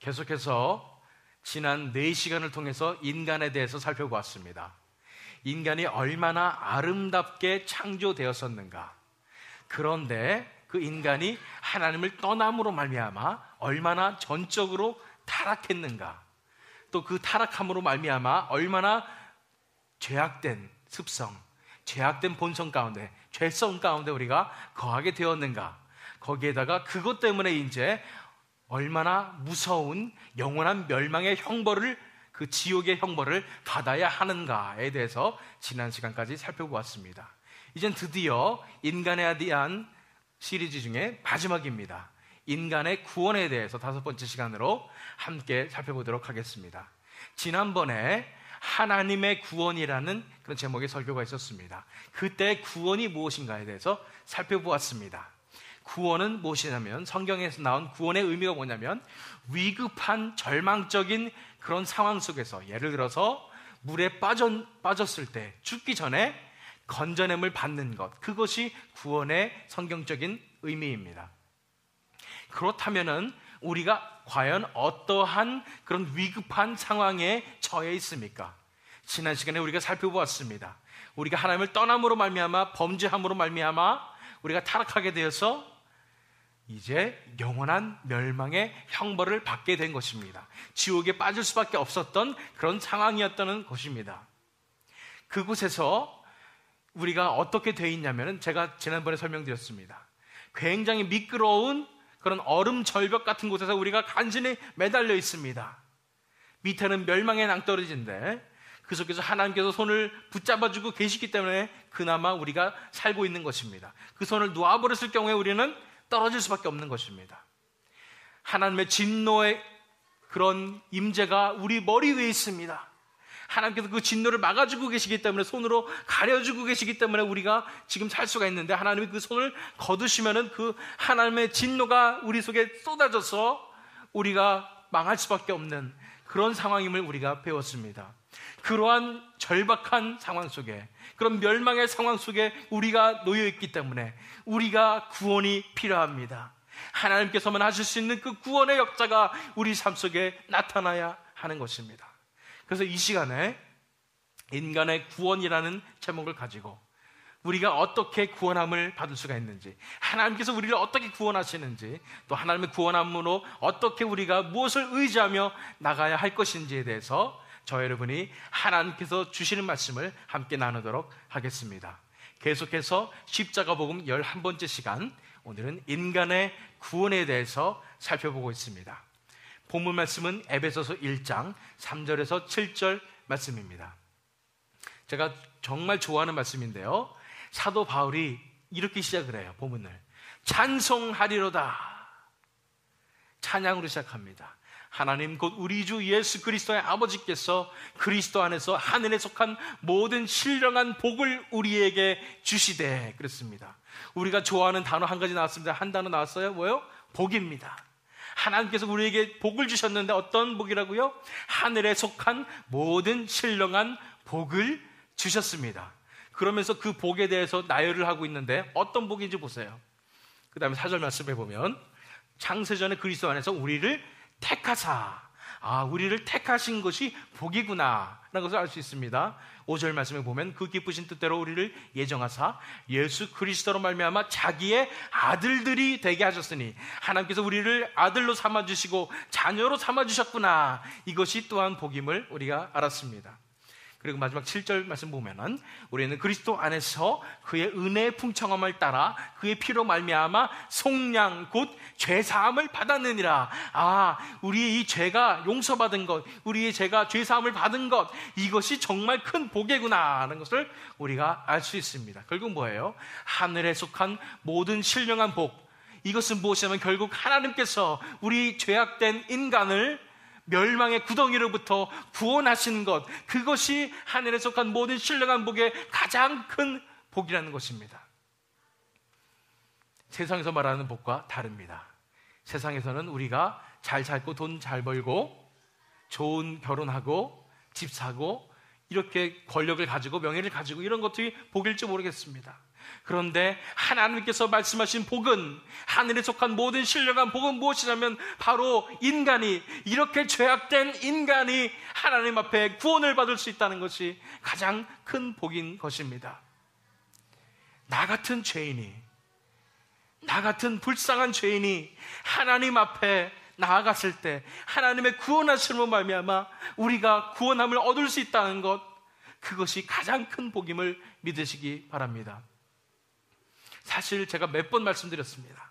계속해서 지난 4시간을 통해서 인간에 대해서 살펴보았습니다. 인간이 얼마나 아름답게 창조되었었는가, 그런데 그 인간이 하나님을 떠남으로 말미암아 얼마나 전적으로 타락했는가, 또 그 타락함으로 말미암아 얼마나 죄악된 습성, 죄악된 본성 가운데, 죄성 가운데 우리가 거하게 되었는가, 거기에다가 그것 때문에 이제 얼마나 무서운 영원한 멸망의 형벌을, 그 지옥의 형벌을 받아야 하는가에 대해서 지난 시간까지 살펴보았습니다. 이젠 드디어 인간에 대한 시리즈 중에 마지막입니다. 인간의 구원에 대해서 5번째 시간으로 함께 살펴보도록 하겠습니다. 지난번에 하나님의 구원이라는 그런 제목의 설교가 있었습니다. 그때 구원이 무엇인가에 대해서 살펴보았습니다. 구원은 무엇이냐면, 성경에서 나온 구원의 의미가 뭐냐면, 위급한 절망적인 그런 상황 속에서, 예를 들어서 물에 빠졌을 때 죽기 전에 건져냄을 받는 것, 그것이 구원의 성경적인 의미입니다. 그렇다면은 우리가 과연 어떠한 그런 위급한 상황에 처해 있습니까? 지난 시간에 우리가 살펴보았습니다. 우리가 하나님을 떠남으로 말미암아, 범죄함으로 말미암아 우리가 타락하게 되어서 이제 영원한 멸망의 형벌을 받게 된 것입니다. 지옥에 빠질 수밖에 없었던 그런 상황이었다는 것입니다. 그곳에서 우리가 어떻게 되어 있냐면, 제가 지난번에 설명드렸습니다. 굉장히 미끄러운 그런 얼음 절벽 같은 곳에서 우리가 간신히 매달려 있습니다. 밑에는 멸망의 낭떠러지인데 그 속에서 하나님께서 손을 붙잡아주고 계시기 때문에 그나마 우리가 살고 있는 것입니다. 그 손을 놓아버렸을 경우에 우리는 떨어질 수밖에 없는 것입니다. 하나님의 진노의 그런 임재가 우리 머리 위에 있습니다. 하나님께서 그 진노를 막아주고 계시기 때문에, 손으로 가려주고 계시기 때문에 우리가 지금 살 수가 있는데, 하나님이 그 손을 거두시면은 그 하나님의 진노가 우리 속에 쏟아져서 우리가 망할 수밖에 없는 그런 상황임을 우리가 배웠습니다. 그러한 절박한 상황 속에, 그런 멸망의 상황 속에 우리가 놓여있기 때문에 우리가 구원이 필요합니다. 하나님께서만 하실 수 있는 그 구원의 역사가 우리 삶 속에 나타나야 하는 것입니다. 그래서 이 시간에 인간의 구원이라는 제목을 가지고 우리가 어떻게 구원함을 받을 수가 있는지, 하나님께서 우리를 어떻게 구원하시는지, 또 하나님의 구원함으로 어떻게 우리가 무엇을 의지하며 나가야 할 것인지에 대해서 저 여러분이 하나님께서 주시는 말씀을 함께 나누도록 하겠습니다. 계속해서 십자가 복음 11번째 시간, 오늘은 인간의 구원에 대해서 살펴보고 있습니다. 본문 말씀은 에베소서 1장 3절에서 7절 말씀입니다. 제가 정말 좋아하는 말씀인데요, 사도 바울이 이렇게 시작을 해요. 본문을 찬송하리로다, 찬양으로 시작합니다. 하나님 곧 우리 주 예수 그리스도의 아버지께서 그리스도 안에서 하늘에 속한 모든 신령한 복을 우리에게 주시되, 그랬습니다. 우리가 좋아하는 단어 한 가지 나왔습니다. 한 단어 나왔어요. 뭐요? 복입니다. 하나님께서 우리에게 복을 주셨는데 어떤 복이라고요? 하늘에 속한 모든 신령한 복을 주셨습니다. 그러면서 그 복에 대해서 나열을 하고 있는데 어떤 복인지 보세요. 그 다음에 4절 말씀해 보면, 창세전에 그리스도 안에서 우리를 택하사, 우리를 택하신 것이 복이구나 라는 것을 알 수 있습니다. 5절 말씀에 보면, 그 기쁘신 뜻대로 우리를 예정하사 예수 그리스도로 말미암아 자기의 아들들이 되게 하셨으니, 하나님께서 우리를 아들로 삼아주시고 자녀로 삼아주셨구나, 이것이 또한 복임을 우리가 알았습니다. 그리고 마지막 7절 말씀 보면은, 우리는 그리스도 안에서 그의 은혜의 풍성함을 따라 그의 피로 말미암아 속량 곧 죄사함을 받았느니라. 우리의 이 죄가 용서받은 것, 우리의 죄가 죄사함을 받은 것, 이것이 정말 큰 복이구나 하는 것을 우리가 알 수 있습니다. 결국 뭐예요? 하늘에 속한 모든 신령한 복, 이것은 무엇이냐면 결국 하나님께서 우리 죄악된 인간을 멸망의 구덩이로부터 구원하시는 것, 그것이 하늘에 속한 모든 신령한 복의 가장 큰 복이라는 것입니다. 세상에서 말하는 복과 다릅니다. 세상에서는 우리가 잘 살고 돈 잘 벌고 좋은 결혼하고 집 사고 이렇게 권력을 가지고 명예를 가지고 이런 것들이 복일지 모르겠습니다. 그런데 하나님께서 말씀하신 복은, 하늘에 속한 모든 신령한 복은 무엇이냐면 바로 인간이, 이렇게 죄악된 인간이 하나님 앞에 구원을 받을 수 있다는 것이 가장 큰 복인 것입니다. 나 같은 죄인이, 나 같은 불쌍한 죄인이 하나님 앞에 나아갔을 때 하나님의 구원하심으로 말미암아 우리가 구원함을 얻을 수 있다는 것, 그것이 가장 큰 복임을 믿으시기 바랍니다. 사실 제가 몇 번 말씀드렸습니다.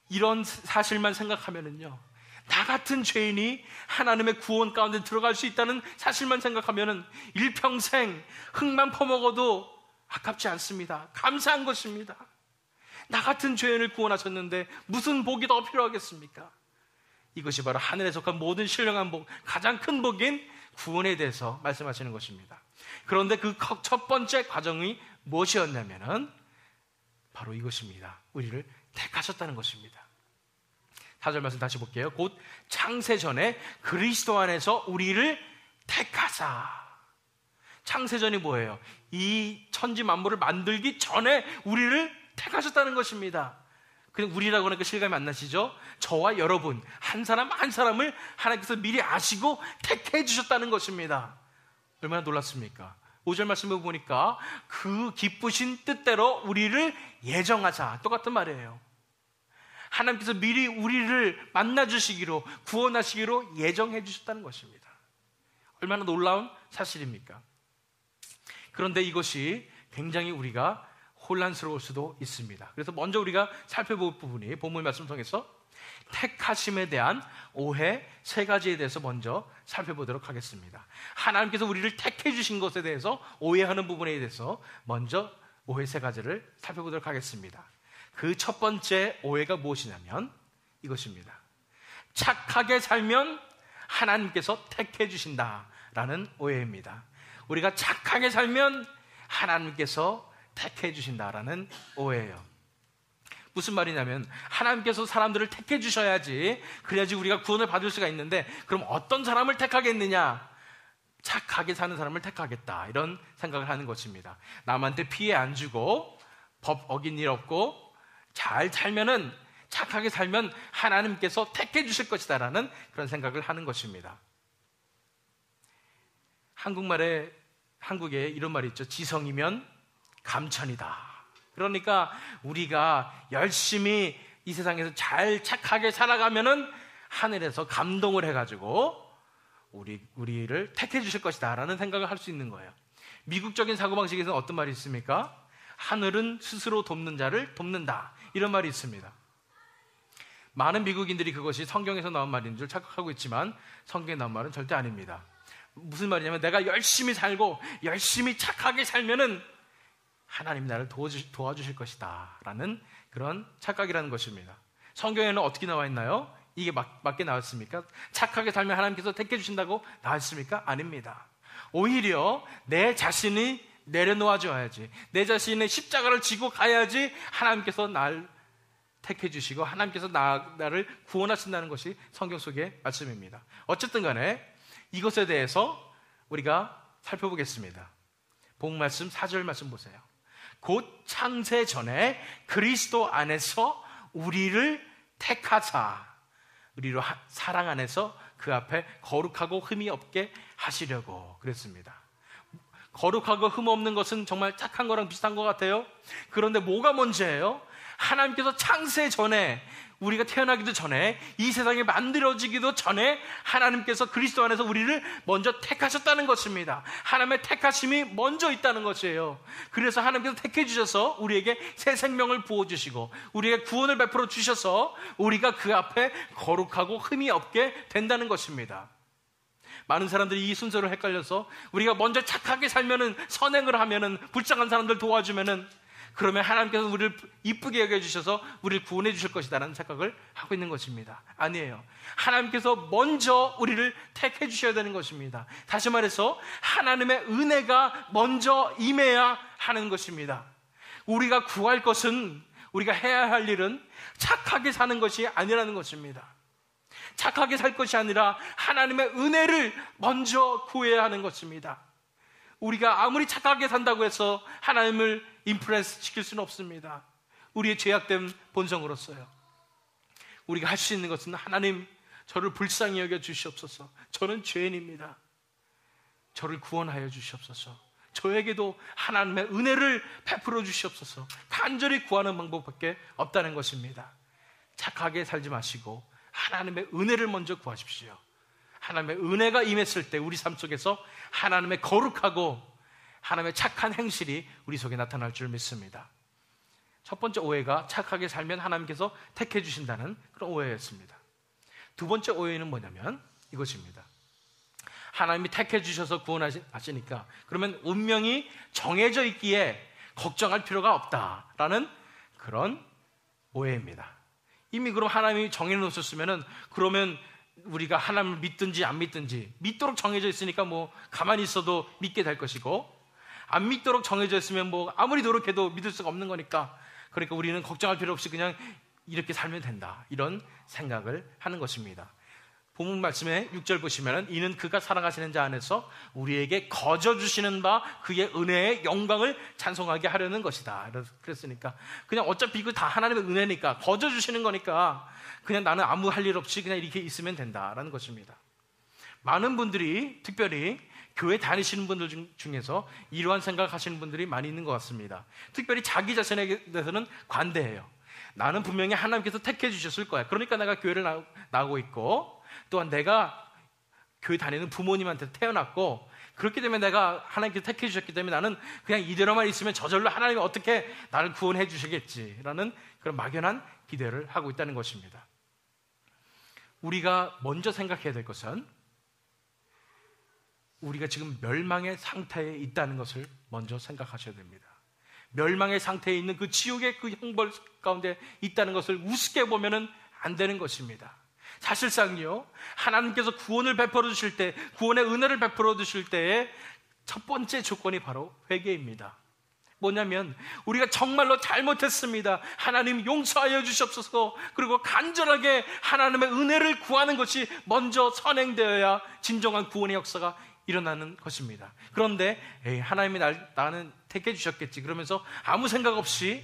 이런 사실만 생각하면은요, 나 같은 죄인이 하나님의 구원 가운데 들어갈 수 있다는 사실만 생각하면은 일평생 흙만 퍼먹어도 아깝지 않습니다. 감사한 것입니다. 나 같은 죄인을 구원하셨는데 무슨 복이 더 필요하겠습니까? 이것이 바로 하늘에 속한 모든 신령한 복, 가장 큰 복인 구원에 대해서 말씀하시는 것입니다. 그런데 그 첫 번째 과정이 무엇이었냐면은 바로 이것입니다. 우리를 택하셨다는 것입니다. 4절 말씀 다시 볼게요. 곧 창세전에 그리스도 안에서 우리를 택하사. 창세전이 뭐예요? 이 천지 만물을 만들기 전에 우리를 택하셨다는 것입니다. 그냥 우리라고 하니까 실감이 안 나시죠? 저와 여러분 한 사람 한 사람을 하나님께서 미리 아시고 택해 주셨다는 것입니다. 얼마나 놀랐습니까? 5절 말씀을 보니까 그 기쁘신 뜻대로 우리를 예정하사, 똑같은 말이에요. 하나님께서 미리 우리를 만나주시기로, 구원하시기로 예정해 주셨다는 것입니다. 얼마나 놀라운 사실입니까? 그런데 이것이 굉장히 우리가 혼란스러울 수도 있습니다. 그래서 먼저 우리가 살펴볼 부분이 본문 말씀 통해서 택하심에 대한 오해 세 가지에 대해서 먼저 살펴보도록 하겠습니다. 하나님께서 우리를 택해 주신 것에 대해서 오해하는 부분에 대해서 먼저 오해 세 가지를 살펴보도록 하겠습니다. 그 첫 번째 오해가 무엇이냐면 이것입니다. 착하게 살면 하나님께서 택해 주신다라는 오해입니다. 우리가 착하게 살면 하나님께서 택해 주신다라는 오해예요. 무슨 말이냐면 하나님께서 사람들을 택해 주셔야지, 그래야지 우리가 구원을 받을 수가 있는데, 그럼 어떤 사람을 택하겠느냐? 착하게 사는 사람을 택하겠다, 이런 생각을 하는 것입니다. 남한테 피해 안 주고 법 어긴 일 없고 잘 살면은, 착하게 살면 하나님께서 택해 주실 것이다 라는 그런 생각을 하는 것입니다. 한국에 이런 말이 있죠. 지성이면 감천이다. 그러니까 우리가 열심히 이 세상에서 잘 착하게 살아가면은 하늘에서 감동을 해가지고 우리를 택해 주실 것이다 라는 생각을 할 수 있는 거예요. 미국적인 사고방식에서는 어떤 말이 있습니까? 하늘은 스스로 돕는 자를 돕는다, 이런 말이 있습니다. 많은 미국인들이 그것이 성경에서 나온 말인 줄 착각하고 있지만 성경에 나온 말은 절대 아닙니다. 무슨 말이냐면 내가 열심히 살고 열심히 착하게 살면은 하나님이 나를 도와주실 것이다 라는 그런 착각이라는 것입니다. 성경에는 어떻게 나와 있나요? 이게 맞게 나왔습니까? 착하게 살면 하나님께서 택해 주신다고 나왔습니까? 아닙니다. 오히려 내 자신이 내려놓아 줘야지, 내 자신의 십자가를 지고 가야지 하나님께서 날 택해 주시고 하나님께서 나를 구원하신다는 것이 성경 속의 말씀입니다. 어쨌든 간에 이것에 대해서 우리가 살펴보겠습니다. 본 말씀 4절 말씀 보세요. 곧 창세 전에 그리스도 안에서 우리를 택하사, 우리로 사랑 안에서 그 앞에 거룩하고 흠이 없게 하시려고 그랬습니다. 거룩하고 흠 없는 것은 정말 착한 거랑 비슷한 것 같아요. 그런데 뭐가 문제예요? 하나님께서 창세 전에, 우리가 태어나기도 전에, 이 세상이 만들어지기도 전에 하나님께서 그리스도 안에서 우리를 먼저 택하셨다는 것입니다. 하나님의 택하심이 먼저 있다는 것이에요. 그래서 하나님께서 택해 주셔서 우리에게 새 생명을 부어주시고 우리에게 구원을 베풀어 주셔서 우리가 그 앞에 거룩하고 흠이 없게 된다는 것입니다. 많은 사람들이 이 순서를 헷갈려서 우리가 먼저 착하게 살면은, 선행을 하면은, 불쌍한 사람들 도와주면은, 그러면 하나님께서 우리를 이쁘게 여겨주셔서 우리를 구원해 주실 것이다라는 착각을 하고 있는 것입니다. 아니에요. 하나님께서 먼저 우리를 택해 주셔야 되는 것입니다. 다시 말해서 하나님의 은혜가 먼저 임해야 하는 것입니다. 우리가 구할 것은, 우리가 해야 할 일은 착하게 사는 것이 아니라는 것입니다. 착하게 살 것이 아니라 하나님의 은혜를 먼저 구해야 하는 것입니다. 우리가 아무리 착하게 산다고 해서 하나님을 임프레스 시킬 수는 없습니다. 우리의 죄악된 본성으로서요. 우리가 할 수 있는 것은 하나님, 저를 불쌍히 여겨 주시옵소서. 저는 죄인입니다. 저를 구원하여 주시옵소서. 저에게도 하나님의 은혜를 베풀어 주시옵소서. 간절히 구하는 방법밖에 없다는 것입니다. 착하게 살지 마시고 하나님의 은혜를 먼저 구하십시오. 하나님의 은혜가 임했을 때 우리 삶 속에서 하나님의 거룩하고 하나님의 착한 행실이 우리 속에 나타날 줄 믿습니다. 첫 번째 오해가 착하게 살면 하나님께서 택해 주신다는 그런 오해였습니다. 두 번째 오해는 뭐냐면 이것입니다. 하나님이 택해 주셔서 구원하시니까 그러면 운명이 정해져 있기에 걱정할 필요가 없다라는 그런 오해입니다. 이미 그럼 하나님이 정해 놓으셨으면은 그러면 우리가 하나님을 믿든지 안 믿든지, 믿도록 정해져 있으니까 뭐 가만히 있어도 믿게 될 것이고, 안 믿도록 정해져 있으면 뭐 아무리 노력해도 믿을 수가 없는 거니까, 그러니까 우리는 걱정할 필요 없이 그냥 이렇게 살면 된다, 이런 생각을 하는 것입니다. 본문 말씀에 6절 보시면은 이는 그가 사랑하시는 자 안에서 우리에게 거저 주시는 바 그의 은혜의 영광을 찬송하게 하려는 것이다. 그랬으니까 그냥 어차피 이거 다 하나님의 은혜니까, 거저 주시는 거니까 그냥 나는 아무 할 일 없이 그냥 이렇게 있으면 된다라는 것입니다. 많은 분들이, 특별히 교회 다니시는 분들 중에서 이러한 생각하시는 분들이 많이 있는 것 같습니다. 특별히 자기 자신에 대해서는 관대해요. 나는 분명히 하나님께서 택해 주셨을 거야. 그러니까 내가 교회를 나오고 있고, 또한 내가 교회 다니는 부모님한테 태어났고, 그렇기 때문에 내가 하나님께서 택해 주셨기 때문에 나는 그냥 이대로만 있으면 저절로 하나님이 어떻게 나를 구원해 주시겠지라는 그런 막연한 기대를 하고 있다는 것입니다. 우리가 먼저 생각해야 될 것은 우리가 지금 멸망의 상태에 있다는 것을 먼저 생각하셔야 됩니다. 멸망의 상태에 있는 그 지옥의 그 형벌 가운데 있다는 것을 우습게 보면은 안 되는 것입니다. 사실상요, 하나님께서 구원을 베풀어 주실 때, 구원의 은혜를 베풀어 주실 때의 첫 번째 조건이 바로 회개입니다. 뭐냐면 우리가 정말로 잘못했습니다. 하나님 용서하여 주시옵소서. 그리고 간절하게 하나님의 은혜를 구하는 것이 먼저 선행되어야 진정한 구원의 역사가 일어나는 것입니다. 그런데 하나님이 나는 택해 주셨겠지 그러면서 아무 생각 없이,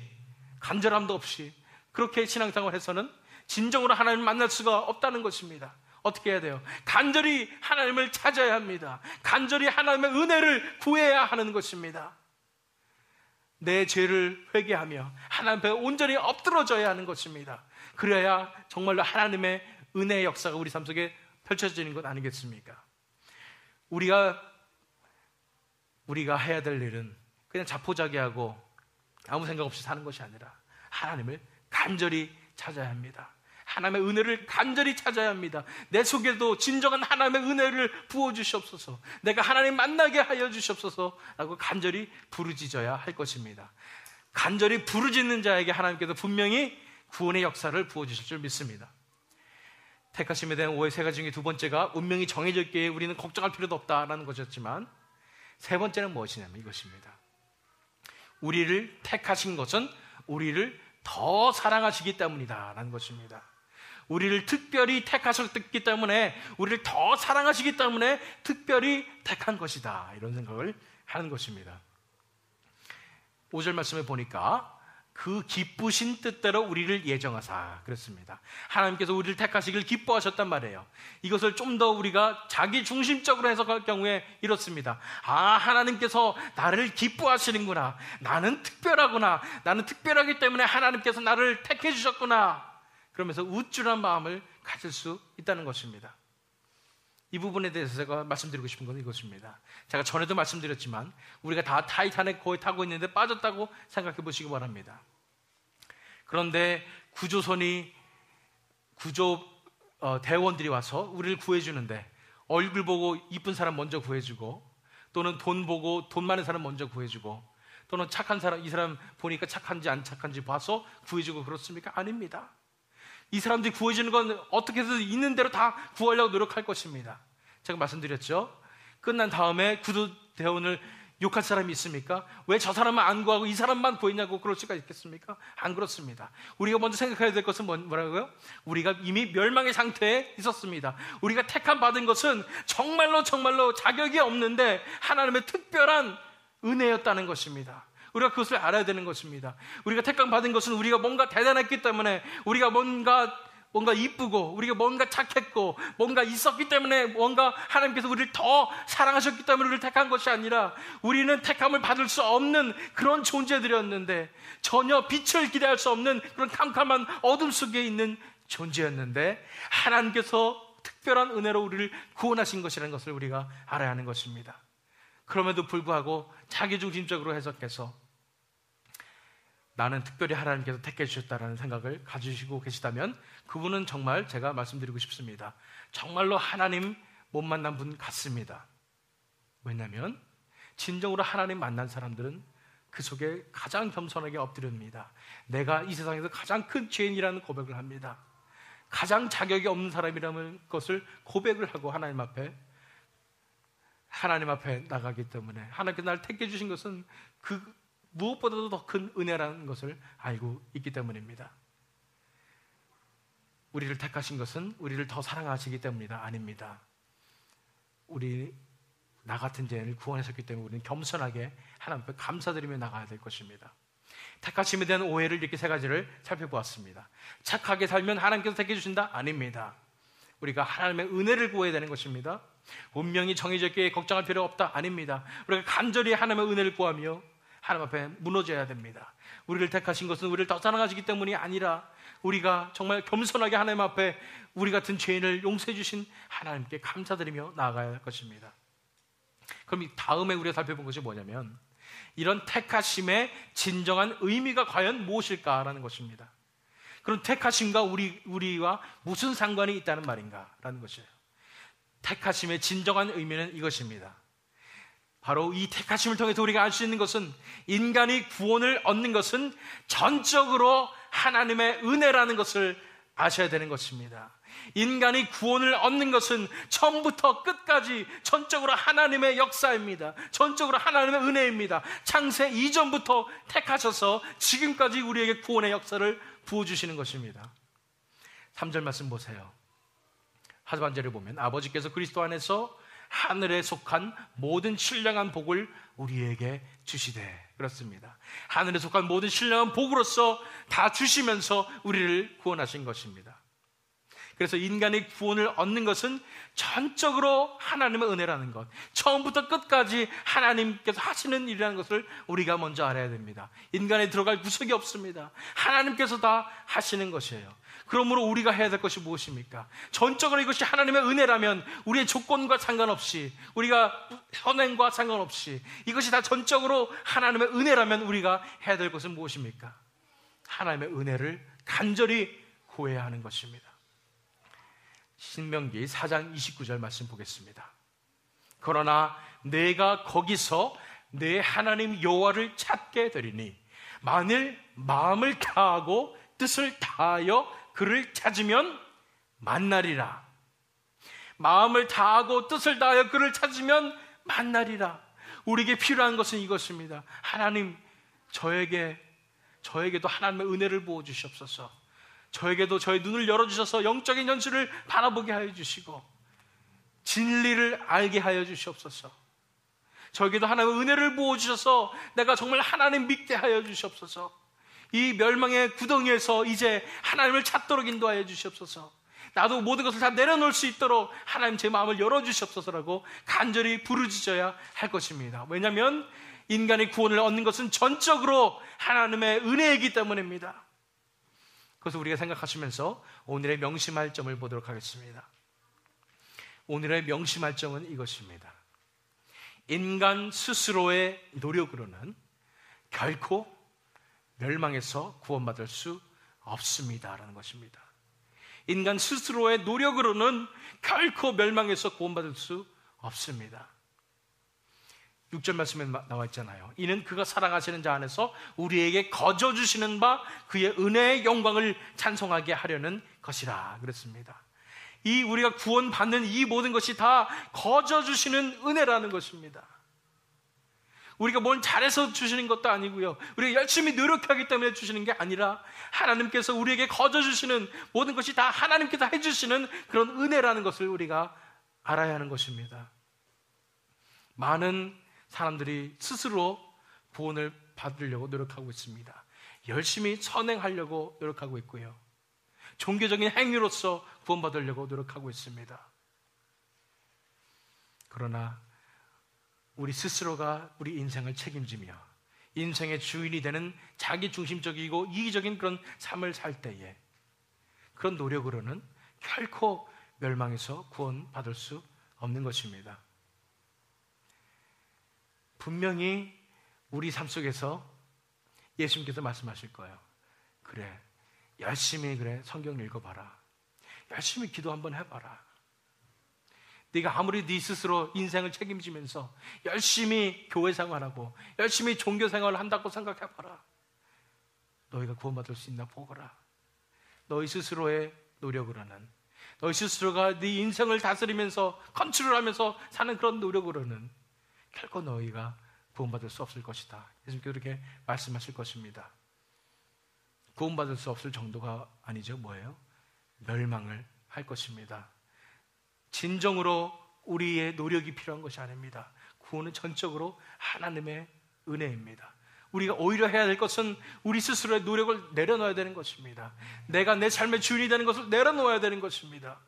간절함도 없이 그렇게 신앙생활을 해서는 진정으로 하나님을 만날 수가 없다는 것입니다. 어떻게 해야 돼요? 간절히 하나님을 찾아야 합니다. 간절히 하나님의 은혜를 구해야 하는 것입니다. 내 죄를 회개하며 하나님 앞에 온전히 엎드러져야 하는 것입니다. 그래야 정말로 하나님의 은혜의 역사가 우리 삶 속에 펼쳐지는 것 아니겠습니까? 우리가 해야 될 일은 그냥 자포자기하고 아무 생각 없이 사는 것이 아니라 하나님을 간절히 찾아야 합니다. 하나님의 은혜를 간절히 찾아야 합니다. 내 속에도 진정한 하나님의 은혜를 부어주시옵소서, 내가 하나님 만나게 하여 주시옵소서 라고 간절히 부르짖어야 할 것입니다. 간절히 부르짖는 자에게 하나님께서 분명히 구원의 역사를 부어주실 줄 믿습니다. 택하심에 대한 오해 세 가지 중에 두 번째가 운명이 정해져 있기에 우리는 걱정할 필요도 없다라는 것이었지만, 세 번째는 무엇이냐면 이것입니다. 우리를 택하신 것은 우리를 더 사랑하시기 때문이다 라는 것입니다. 우리를 특별히 택하셨기 때문에, 우리를 더 사랑하시기 때문에 특별히 택한 것이다, 이런 생각을 하는 것입니다. 5절 말씀에 보니까 그 기쁘신 뜻대로 우리를 예정하사 그랬습니다. 하나님께서 우리를 택하시길 기뻐하셨단 말이에요. 이것을 좀 더 우리가 자기 중심적으로 해석할 경우에 이렇습니다. 하나님께서 나를 기뻐하시는구나, 나는 특별하구나, 나는 특별하기 때문에 하나님께서 나를 택해 주셨구나, 그러면서 우쭐한 마음을 가질 수 있다는 것입니다. 이 부분에 대해서 제가 말씀드리고 싶은 건 이것입니다. 제가 전에도 말씀드렸지만 우리가 다 타이타닉 거의 타고 있는데 빠졌다고 생각해 보시기 바랍니다. 그런데 대원들이 와서 우리를 구해주는데, 얼굴 보고 이쁜 사람 먼저 구해주고, 또는 돈 보고 돈 많은 사람 먼저 구해주고, 또는 착한 사람, 이 사람 보니까 착한지 안 착한지 봐서 구해주고 그렇습니까? 아닙니다. 이 사람들이 구해주는 건 어떻게 해서 있는 대로 다 구하려고 노력할 것입니다. 제가 말씀드렸죠. 끝난 다음에 구조대원을 욕할 사람이 있습니까? 왜 저 사람은 안 구하고 이 사람만 구했냐고 그럴 수가 있겠습니까? 안 그렇습니다. 우리가 먼저 생각해야 될 것은 뭐라고요? 우리가 이미 멸망의 상태에 있었습니다. 우리가 택함 받은 것은 정말로 자격이 없는데 하나님의 특별한 은혜였다는 것입니다. 우리가 그것을 알아야 되는 것입니다. 우리가 택함 받은 것은 우리가 뭔가 대단했기 때문에, 우리가 뭔가 이쁘고, 우리가 뭔가 착했고, 뭔가 있었기 때문에, 뭔가 하나님께서 우리를 더 사랑하셨기 때문에 우리를 택한 것이 아니라, 우리는 택함을 받을 수 없는 그런 존재들이었는데, 전혀 빛을 기대할 수 없는 그런 캄캄한 어둠 속에 있는 존재였는데, 하나님께서 특별한 은혜로 우리를 구원하신 것이라는 것을 우리가 알아야 하는 것입니다. 그럼에도 불구하고 자기중심적으로 해석해서 나는 특별히 하나님께서 택해 주셨다라는 생각을 가지시고 계시다면, 그분은 정말 제가 말씀드리고 싶습니다. 정말로 하나님 못 만난 분 같습니다. 왜냐하면 진정으로 하나님 만난 사람들은 그 속에 가장 겸손하게 엎드립니다. 내가 이 세상에서 가장 큰 죄인이라는 고백을 합니다. 가장 자격이 없는 사람이라는 것을 고백을 하고 하나님 앞에 나가기 때문에, 하나님께서 나를 택해 주신 것은 그 무엇보다도 더 큰 은혜라는 것을 알고 있기 때문입니다. 우리를 택하신 것은 우리를 더 사랑하시기 때문이다? 아닙니다. 나 같은 죄인을 구원하셨기 때문에 우리는 겸손하게 하나님 앞에 감사드리며 나가야 될 것입니다. 택하심에 대한 오해를 이렇게 세 가지를 살펴보았습니다. 착하게 살면 하나님께서 택해 주신다? 아닙니다. 우리가 하나님의 은혜를 구해야 되는 것입니다. 운명이 정해졌기에 걱정할 필요 없다? 아닙니다. 우리가 간절히 하나님의 은혜를 구하며 하나님 앞에 무너져야 됩니다. 우리를 택하신 것은 우리를 더 사랑하시기 때문이 아니라, 우리가 정말 겸손하게 하나님 앞에 우리 같은 죄인을 용서해 주신 하나님께 감사드리며 나아가야 할 것입니다. 그럼 이 다음에 우리가 살펴본 것이 뭐냐면, 이런 택하심의 진정한 의미가 과연 무엇일까라는 것입니다. 그럼 택하심과 우리와 무슨 상관이 있다는 말인가라는 것이에요. 택하심의 진정한 의미는 이것입니다. 바로 이 택하심을 통해서 우리가 알 수 있는 것은, 인간이 구원을 얻는 것은 전적으로 하나님의 은혜라는 것을 아셔야 되는 것입니다. 인간이 구원을 얻는 것은 처음부터 끝까지 전적으로 하나님의 역사입니다. 전적으로 하나님의 은혜입니다. 창세 이전부터 택하셔서 지금까지 우리에게 구원의 역사를 부어주시는 것입니다. 3절 말씀 보세요. 하반절에 보면, 아버지께서 그리스도 안에서 하늘에 속한 모든 신령한 복을 우리에게 주시되, 그렇습니다. 하늘에 속한 모든 신령한 복으로서 다 주시면서 우리를 구원하신 것입니다. 그래서 인간의 구원을 얻는 것은 전적으로 하나님의 은혜라는 것, 처음부터 끝까지 하나님께서 하시는 일이라는 것을 우리가 먼저 알아야 됩니다. 인간에 들어갈 구석이 없습니다. 하나님께서 다 하시는 것이에요. 그러므로 우리가 해야 될 것이 무엇입니까? 전적으로 이것이 하나님의 은혜라면, 우리의 조건과 상관없이, 우리가 선행과 상관없이 이것이 다 전적으로 하나님의 은혜라면 우리가 해야 될 것은 무엇입니까? 하나님의 은혜를 간절히 구해야 하는 것입니다. 신명기 4장 29절 말씀 보겠습니다. 그러나 내가 거기서 내 하나님 여호와를 찾게 되리니, 만일 마음을 다하고 뜻을 다하여 그를 찾으면 만나리라. 마음을 다하고 뜻을 다하여 그를 찾으면 만나리라. 우리에게 필요한 것은 이것입니다. 하나님, 저에게도 하나님의 은혜를 부어주시옵소서. 저에게도 저의 눈을 열어주셔서 영적인 현실을 바라보게 하여 주시고 진리를 알게 하여 주시옵소서. 저에게도 하나님의 은혜를 부어주셔서 내가 정말 하나님 믿게 하여 주시옵소서. 이 멸망의 구덩이에서 이제 하나님을 찾도록 인도하여 주시옵소서. 나도 모든 것을 다 내려놓을 수 있도록 하나님 제 마음을 열어주시옵소서라고 간절히 부르짖어야 할 것입니다. 왜냐하면 인간의 구원을 얻는 것은 전적으로 하나님의 은혜이기 때문입니다. 그래서 우리가 생각하시면서 오늘의 명심할 점을 보도록 하겠습니다. 오늘의 명심할 점은 이것입니다. 인간 스스로의 노력으로는 결코 멸망에서 구원받을 수 없습니다라는 것입니다. 인간 스스로의 노력으로는 결코 멸망에서 구원받을 수 없습니다. 6절 말씀에 나와 있잖아요. 이는 그가 사랑하시는 자 안에서 우리에게 거저 주시는 바 그의 은혜의 영광을 찬송하게 하려는 것이라 그랬습니다. 이 우리가 구원받는 이 모든 것이 다 거저 주시는 은혜라는 것입니다. 우리가 뭘 잘해서 주시는 것도 아니고요, 우리가 열심히 노력하기 때문에 주시는 게 아니라 하나님께서 우리에게 거저 주시는 모든 것이 다 하나님께서 해주시는 그런 은혜라는 것을 우리가 알아야 하는 것입니다. 많은 사람들이 스스로 구원을 받으려고 노력하고 있습니다. 열심히 선행하려고 노력하고 있고요, 종교적인 행위로서 구원받으려고 노력하고 있습니다. 그러나 우리 스스로가 우리 인생을 책임지며 인생의 주인이 되는 자기중심적이고 이기적인 그런 삶을 살 때에 그런 노력으로는 결코 멸망에서 구원받을 수 없는 것입니다. 분명히 우리 삶 속에서 예수님께서 말씀하실 거예요. 그래, 열심히 성경 읽어봐라. 열심히 기도 한번 해봐라. 네가 아무리 네 스스로 인생을 책임지면서 열심히 교회 생활하고 열심히 종교 생활을 한다고 생각해봐라. 너희가 구원받을 수 있나 보거라. 너희 스스로의 노력으로는, 너희 스스로가 네 인생을 다스리면서 컨트롤하면서 사는 그런 노력으로는 결코 너희가 구원받을 수 없을 것이다. 예수님께서 그렇게 말씀하실 것입니다. 구원받을 수 없을 정도가 아니죠. 뭐예요? 멸망을 할 것입니다. 진정으로 우리의 노력이 필요한 것이 아닙니다. 구원은 전적으로 하나님의 은혜입니다. 우리가 오히려 해야 될 것은 우리 스스로의 노력을 내려놓아야 되는 것입니다. 내가 내 삶의 주인이 되는 것을 내려놓아야 되는 것입니다.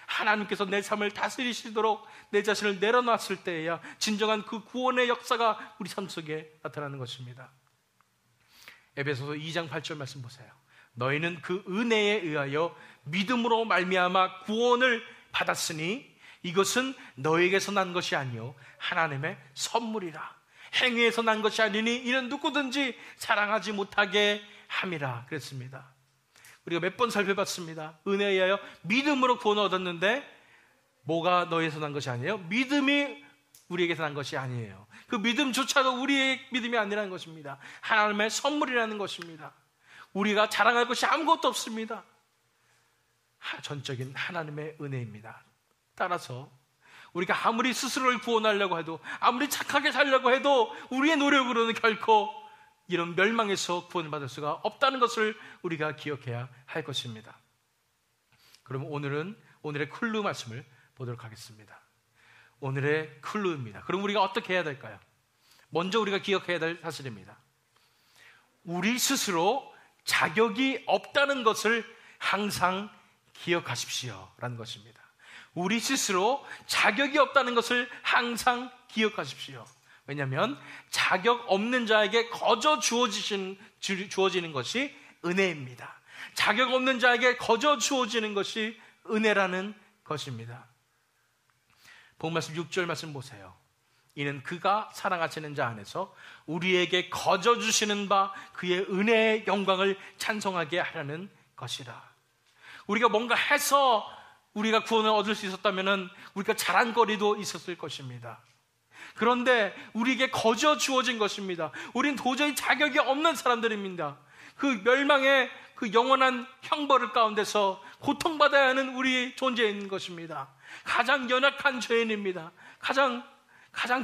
하나님께서 내 삶을 다스리시도록 내 자신을 내려놨을 때에야 진정한 그 구원의 역사가 우리 삶 속에 나타나는 것입니다. 에베소서 2장 8절 말씀 보세요. 너희는 그 은혜에 의하여 믿음으로 말미암아 구원을 받았으니 이것은 너에게서 난 것이 아니요 하나님의 선물이라. 행위에서 난 것이 아니니 이는 누구든지 자랑하지 못하게 함이라 그랬습니다. 우리가 몇 번 살펴봤습니다. 은혜에 의하여 믿음으로 구원을 얻었는데 뭐가 너에게서 난 것이 아니에요? 믿음이 우리에게서 난 것이 아니에요. 그 믿음조차도 우리의 믿음이 아니라는 것입니다. 하나님의 선물이라는 것입니다. 우리가 자랑할 것이 아무것도 없습니다. 전적인 하나님의 은혜입니다. 따라서 우리가 아무리 스스로를 구원하려고 해도, 아무리 착하게 살려고 해도 우리의 노력으로는 결코 이런 멸망에서 구원을 받을 수가 없다는 것을 우리가 기억해야 할 것입니다. 그럼 오늘의 클루 말씀을 보도록 하겠습니다. 오늘의 클루입니다. 그럼 우리가 어떻게 해야 될까요? 먼저 우리가 기억해야 될 사실입니다. 우리 스스로 자격이 없다는 것을 항상 기억하십시오 라는 것입니다. 우리 스스로 자격이 없다는 것을 항상 기억하십시오. 왜냐하면 자격 없는 자에게 거저 주어지는 것이 은혜입니다. 자격 없는 자에게 거저 주어지는 것이 은혜라는 것입니다. 복음말씀 6절 말씀 보세요. 이는 그가 사랑하시는 자 안에서 우리에게 거저 주시는 바 그의 은혜의 영광을 찬송하게 하려는 것이라. 우리가 뭔가 해서 우리가 구원을 얻을 수 있었다면 우리가 자랑거리도 있었을 것입니다. 그런데 우리에게 거저 주어진 것입니다. 우린 도저히 자격이 없는 사람들입니다. 그 멸망의 그 영원한 형벌을 가운데서 고통받아야 하는 우리 존재인 것입니다. 가장 연약한 죄인입니다. 가장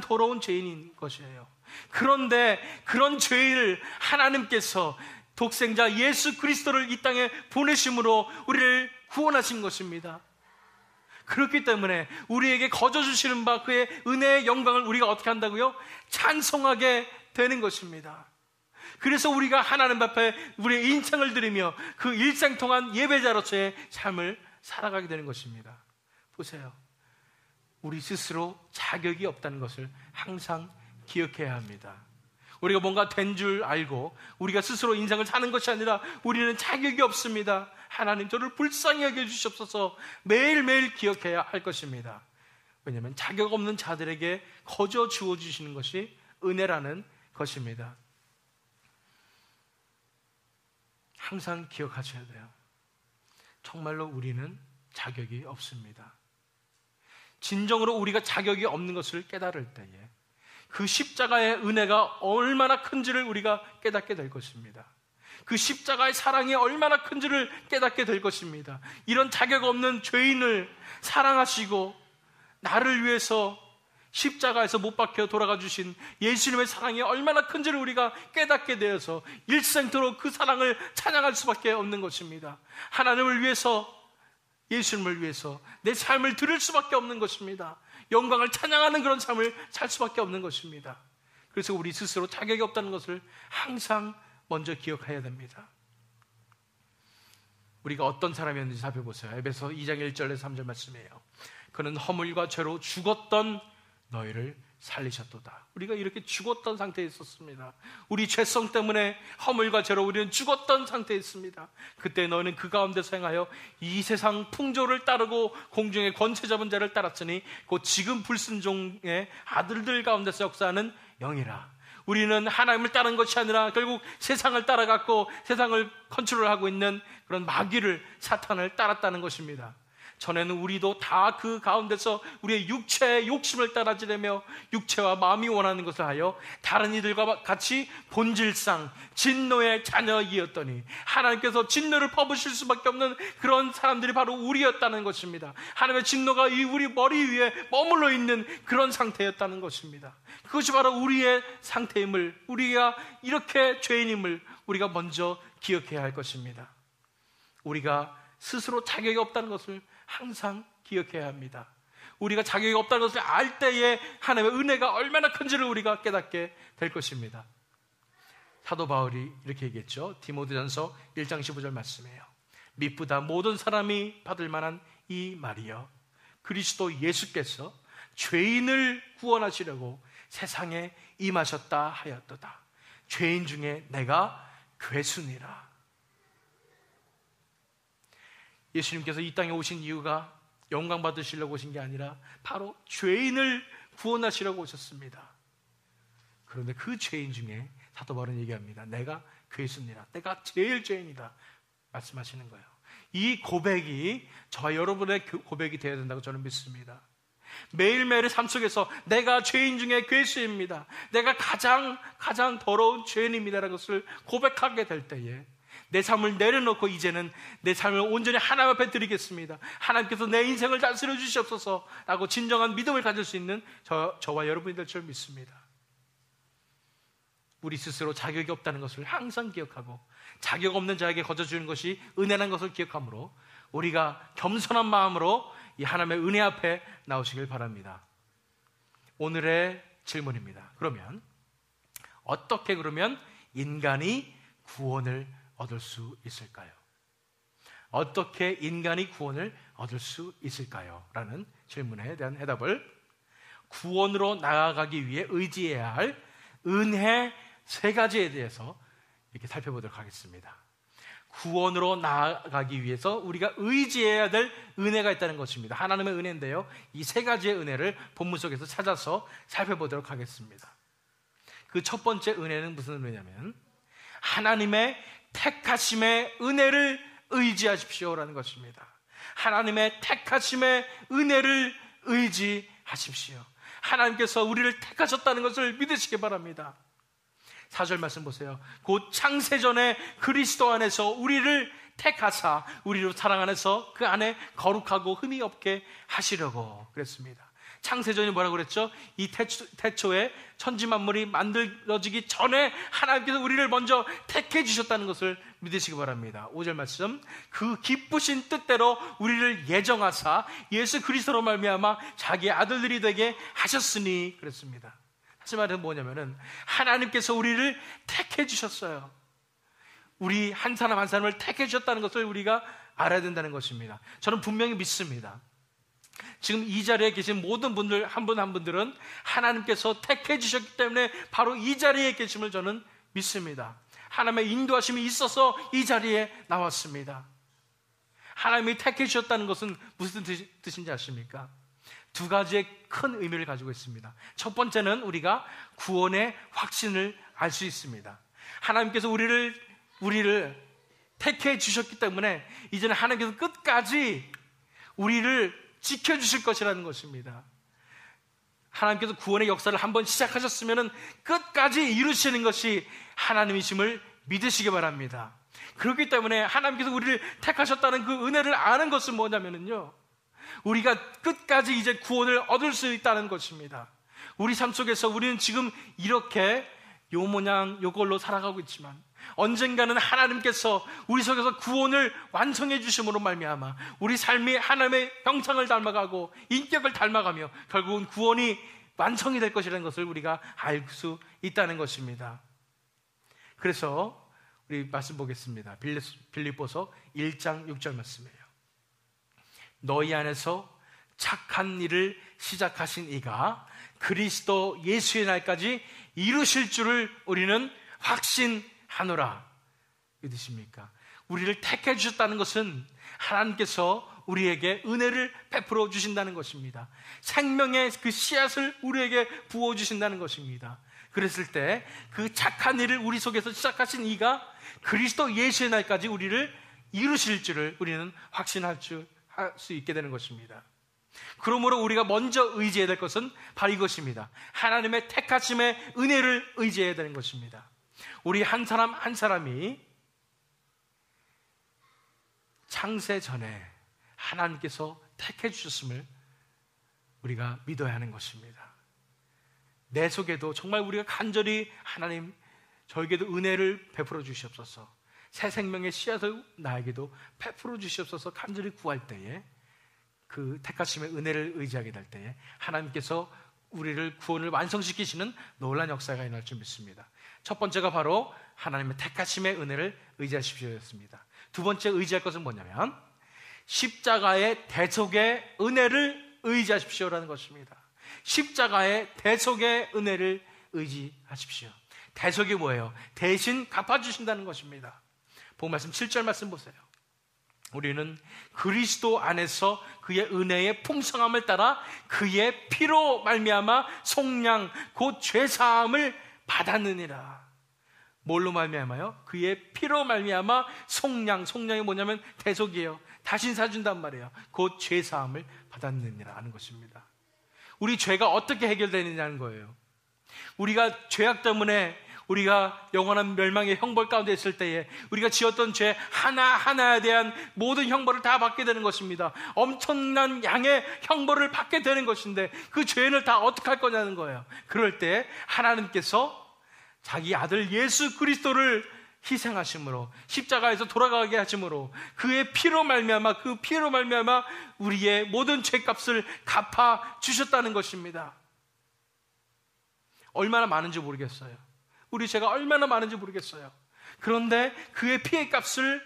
더러운 죄인인 것이에요. 그런데 그런 죄인을 하나님께서 독생자 예수 그리스도를 이 땅에 보내심으로 우리를 구원하신 것입니다. 그렇기 때문에 우리에게 거저 주시는 바 그의 은혜의 영광을 우리가 어떻게 한다고요? 찬송하게 되는 것입니다. 그래서 우리가 하나님 앞에 우리의 인생을 드리며 그 일생 동안 예배자로서의 삶을 살아가게 되는 것입니다. 보세요. 우리 스스로 자격이 없다는 것을 항상 기억해야 합니다. 우리가 뭔가 된 줄 알고 우리가 스스로 인생을 사는 것이 아니라 우리는 자격이 없습니다. 하나님 저를 불쌍히 여겨 주시옵소서 매일매일 기억해야 할 것입니다. 왜냐하면 자격 없는 자들에게 거저 주어주시는 것이 은혜라는 것입니다. 항상 기억하셔야 돼요. 정말로 우리는 자격이 없습니다. 진정으로 우리가 자격이 없는 것을 깨달을 때에 그 십자가의 은혜가 얼마나 큰지를 우리가 깨닫게 될 것입니다. 그 십자가의 사랑이 얼마나 큰지를 깨닫게 될 것입니다. 이런 자격 없는 죄인을 사랑하시고 나를 위해서 십자가에서 못 박혀 돌아가 주신 예수님의 사랑이 얼마나 큰지를 우리가 깨닫게 되어서 일생토록 그 사랑을 찬양할 수밖에 없는 것입니다. 하나님을 위해서, 예수님을 위해서 내 삶을 드릴 수밖에 없는 것입니다. 영광을 찬양하는 그런 삶을 살 수밖에 없는 것입니다. 그래서 우리 스스로 자격이 없다는 것을 항상 먼저 기억해야 됩니다. 우리가 어떤 사람이었는지 살펴보세요. 에베소 2장 1절에서 3절 말씀이에요. 그는 허물과 죄로 죽었던 너희를 살리셨도다. 우리가 이렇게 죽었던 상태에 있었습니다. 우리 죄성 때문에 허물과 죄로 우리는 죽었던 상태에 있습니다. 그때 너희는 그 가운데서 행하여 이 세상 풍조를 따르고 공중의 권세 잡은 자를 따랐으니 곧 지금 불순종의 아들들 가운데서 역사하는 영이라. 우리는 하나님을 따른 것이 아니라 결국 세상을 따라갔고 세상을 컨트롤하고 있는 그런 마귀를, 사탄을 따랐다는 것입니다. 전에는 우리도 다 그 가운데서 우리의 육체의 욕심을 따라지려며 육체와 마음이 원하는 것을 하여 다른 이들과 같이 본질상 진노의 자녀이었더니 하나님께서 진노를 퍼부실 수밖에 없는 그런 사람들이 바로 우리였다는 것입니다. 하나님의 진노가 이 우리 머리 위에 머물러 있는 그런 상태였다는 것입니다. 그것이 바로 우리의 상태임을, 우리가 이렇게 죄인임을 우리가 먼저 기억해야 할 것입니다. 우리가 스스로 자격이 없다는 것을 항상 기억해야 합니다. 우리가 자격이 없다는 것을 알 때에 하나님의 은혜가 얼마나 큰지를 우리가 깨닫게 될 것입니다. 사도 바울이 이렇게 얘기했죠. 디모데전서 1장 15절 말씀이에요. 미쁘다 모든 사람이 받을 만한 이 말이여, 그리스도 예수께서 죄인을 구원하시려고 세상에 임하셨다 하였도다. 죄인 중에 내가 괴순이라. 예수님께서 이 땅에 오신 이유가 영광 받으시려고 오신 게 아니라 바로 죄인을 구원하시려고 오셨습니다. 그런데 그 죄인 중에 사도 바울은 얘기합니다. 내가 괴순이라, 내가 제일 죄인이다 말씀하시는 거예요. 이 고백이 저와 여러분의 고백이 되어야 된다고 저는 믿습니다. 매일매일의 삶 속에서 내가 죄인 중에 괴수입니다, 내가 가장 더러운 죄인입니다라는 것을 고백하게 될 때에 내 삶을 내려놓고 이제는 내 삶을 온전히 하나님 앞에 드리겠습니다, 하나님께서 내 인생을 다스려 주시옵소서 라고 진정한 믿음을 가질 수 있는 저와 여러분이 될 줄 믿습니다. 우리 스스로 자격이 없다는 것을 항상 기억하고 자격 없는 자에게 거저주는 것이 은혜라는 것을 기억하므로 우리가 겸손한 마음으로 이 하나님의 은혜 앞에 나오시길 바랍니다. 오늘의 질문입니다. 그러면 어떻게 인간이 구원을 얻을 수 있을까요? 어떻게 인간이 구원을 얻을 수 있을까요? 라는 질문에 대한 해답을 구원으로 나아가기 위해 의지해야 할 은혜 3가지에 대해서 이렇게 살펴보도록 하겠습니다. 구원으로 나아가기 위해서 우리가 의지해야 될 은혜가 있다는 것입니다. 하나님의 은혜인데요, 이 3가지의 은혜를 본문 속에서 찾아서 살펴보도록 하겠습니다. 그 첫 번째 은혜는 무슨 은혜냐면 하나님의 택하심의 은혜를 의지하십시오라는 것입니다. 하나님의 택하심의 은혜를 의지하십시오. 하나님께서 우리를 택하셨다는 것을 믿으시기 바랍니다. 4절 말씀 보세요. 곧 창세전에 그리스도 안에서 우리를 택하사 우리로 사랑 안에서 그 안에 거룩하고 흠이 없게 하시려고 그랬습니다. 창세전이 뭐라고 그랬죠? 이 태초에 천지만물이 만들어지기 전에 하나님께서 우리를 먼저 택해 주셨다는 것을 믿으시기 바랍니다. 5절 말씀, 그 기쁘신 뜻대로 우리를 예정하사 예수 그리스도로 말미암아 자기의 아들들이 되게 하셨으니 그랬습니다. 다시 말해서 뭐냐면은 하나님께서 우리를 택해 주셨어요. 우리 한 사람 한 사람을 택해 주셨다는 것을 우리가 알아야 된다는 것입니다. 저는 분명히 믿습니다. 지금 이 자리에 계신 모든 분들 한 분 한 분들은 하나님께서 택해 주셨기 때문에 바로 이 자리에 계심을 저는 믿습니다. 하나님의 인도하심이 있어서 이 자리에 나왔습니다. 하나님이 택해 주셨다는 것은 무슨 뜻인지 아십니까? 2가지의 큰 의미를 가지고 있습니다. 첫 번째는 우리가 구원의 확신을 알 수 있습니다. 하나님께서 우리를 택해 주셨기 때문에 이제는 하나님께서 끝까지 우리를 지켜주실 것이라는 것입니다. 하나님께서 구원의 역사를 한번 시작하셨으면 끝까지 이루시는 것이 하나님이심을 믿으시기 바랍니다. 그렇기 때문에 하나님께서 우리를 택하셨다는 그 은혜를 아는 것은 뭐냐면요, 우리가 끝까지 이제 구원을 얻을 수 있다는 것입니다. 우리 삶 속에서 우리는 지금 이렇게 요 모양 요걸로 살아가고 있지만 언젠가는 하나님께서 우리 속에서 구원을 완성해 주심으로 말미암아 우리 삶이 하나님의 형상을 닮아가고 인격을 닮아가며 결국은 구원이 완성이 될 것이라는 것을 우리가 알 수 있다는 것입니다. 그래서 우리 말씀 보겠습니다. 빌립보서 1장 6절 말씀이에요. 너희 안에서 착한 일을 시작하신 이가 그리스도 예수의 날까지 이루실 줄을 우리는 확신하노라. 믿으십니까? 우리를 택해 주셨다는 것은 하나님께서 우리에게 은혜를 베풀어 주신다는 것입니다. 생명의 그 씨앗을 우리에게 부어 주신다는 것입니다. 그랬을 때 그 착한 일을 우리 속에서 시작하신 이가 그리스도 예수의 날까지 우리를 이루실 줄을 우리는 확신할 수 있게 되는 것입니다. 그러므로 우리가 먼저 의지해야 될 것은 바로 이것입니다. 하나님의 택하심의 은혜를 의지해야 되는 것입니다. 우리 한 사람 한 사람이 창세 전에 하나님께서 택해 주셨음을 우리가 믿어야 하는 것입니다. 내 속에도 정말 우리가 간절히 하나님 저에게도 은혜를 베풀어 주시옵소서, 새 생명의 씨앗을 나에게도 베풀어 주시옵소서 간절히 구할 때에 그 택하심의 은혜를 의지하게 될 때에 하나님께서 우리를 구원을 완성시키시는 놀라운 역사가 일어날 줄 믿습니다. 첫 번째가 바로 하나님의 택하심의 은혜를 의지하십시오였습니다. 두 번째 의지할 것은 뭐냐면 십자가의 대속의 은혜를 의지하십시오라는 것입니다. 십자가의 대속의 은혜를 의지하십시오. 대속이 뭐예요? 대신 갚아주신다는 것입니다. 본 말씀 7절 말씀 보세요. 우리는 그리스도 안에서 그의 은혜의 풍성함을 따라 그의 피로 말미암아 속량 곧 죄사함을 받았느니라. 뭘로 말미암아요? 그의 피로 말미암아 속량. 속량이 뭐냐면 대속이에요. 다신 사준단 말이에요. 곧 죄사함을 받았느니라 하는 것입니다. 우리 죄가 어떻게 해결되느냐는 거예요. 우리가 죄악 때문에 우리가 영원한 멸망의 형벌 가운데 있을 때에 우리가 지었던 죄 하나하나에 대한 모든 형벌을 다 받게 되는 것입니다. 엄청난 양의 형벌을 받게 되는 것인데 그 죄를 다 어떻게 할 거냐는 거예요. 그럴 때 하나님께서 자기 아들 예수 그리스도를 희생하심으로 십자가에서 돌아가게 하심으로 그의 피로 말미암아 그 피로 말미암아 우리의 모든 죄값을 갚아 주셨다는 것입니다. 얼마나 많은지 모르겠어요. 우리 죄가 얼마나 많은지 모르겠어요. 그런데 그의 피의 값을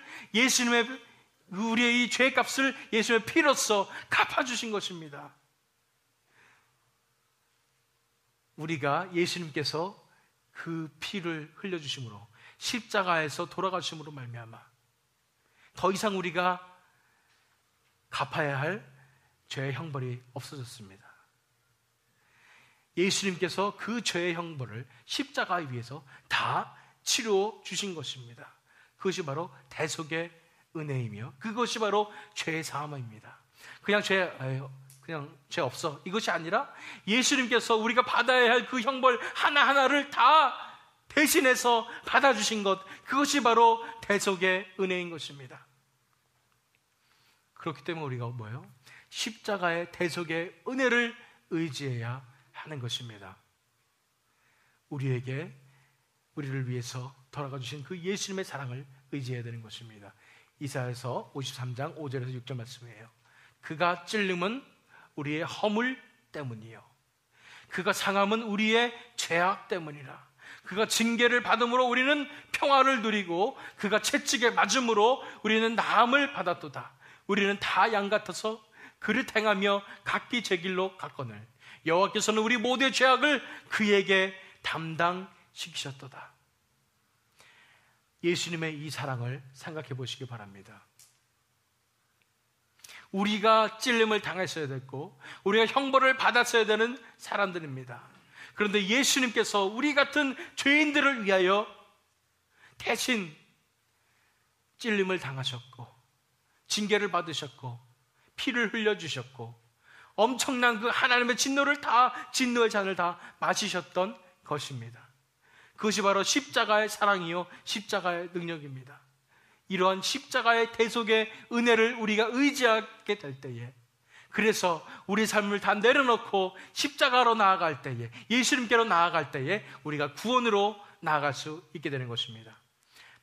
우리의 이 죄의 값을 예수님의 피로써 갚아주신 것입니다. 우리가 예수님께서 그 피를 흘려주심으로 십자가에서 돌아가심으로 말미암아 더 이상 우리가 갚아야 할 죄의 형벌이 없어졌습니다. 예수님께서 그 죄의 형벌을 십자가 위에서 다 치료 주신 것입니다. 그것이 바로 대속의 은혜이며 그것이 바로 죄의 사함입니다. 그냥 죄 없어 이것이 아니라 예수님께서 우리가 받아야 할 그 형벌 하나하나를 다 대신해서 받아주신 것, 그것이 바로 대속의 은혜인 것입니다. 그렇기 때문에 우리가 뭐예요? 십자가의 대속의 은혜를 의지해야 하는 것입니다. 우리를 위해서 돌아가 주신 그 예수님의 사랑을 의지해야 되는 것입니다. 이사야서 53장 5절에서 6절 말씀이에요. 그가 찔림은 우리의 허물 때문이요 그가 상함은 우리의 죄악 때문이라. 그가 징계를 받음으로 우리는 평화를 누리고 그가 채찍에 맞음으로 우리는 나음을 받았도다. 우리는 다 양 같아서 그를 행하며 각기 제 길로 갔거늘 여호와께서는 우리 모두의 죄악을 그에게 담당시키셨도다. 예수님의 이 사랑을 생각해 보시기 바랍니다. 우리가 찔림을 당했어야 됐고 우리가 형벌을 받았어야 되는 사람들입니다. 그런데 예수님께서 우리 같은 죄인들을 위하여 대신 찔림을 당하셨고 징계를 받으셨고 피를 흘려주셨고 엄청난 그 하나님의 진노의 잔을 다 마시셨던 것입니다. 그것이 바로 십자가의 사랑이요 십자가의 능력입니다. 이러한 십자가의 대속의 은혜를 우리가 의지하게 될 때에 그래서 우리 삶을 다 내려놓고 십자가로 나아갈 때에, 예수님께로 나아갈 때에 우리가 구원으로 나아갈 수 있게 되는 것입니다.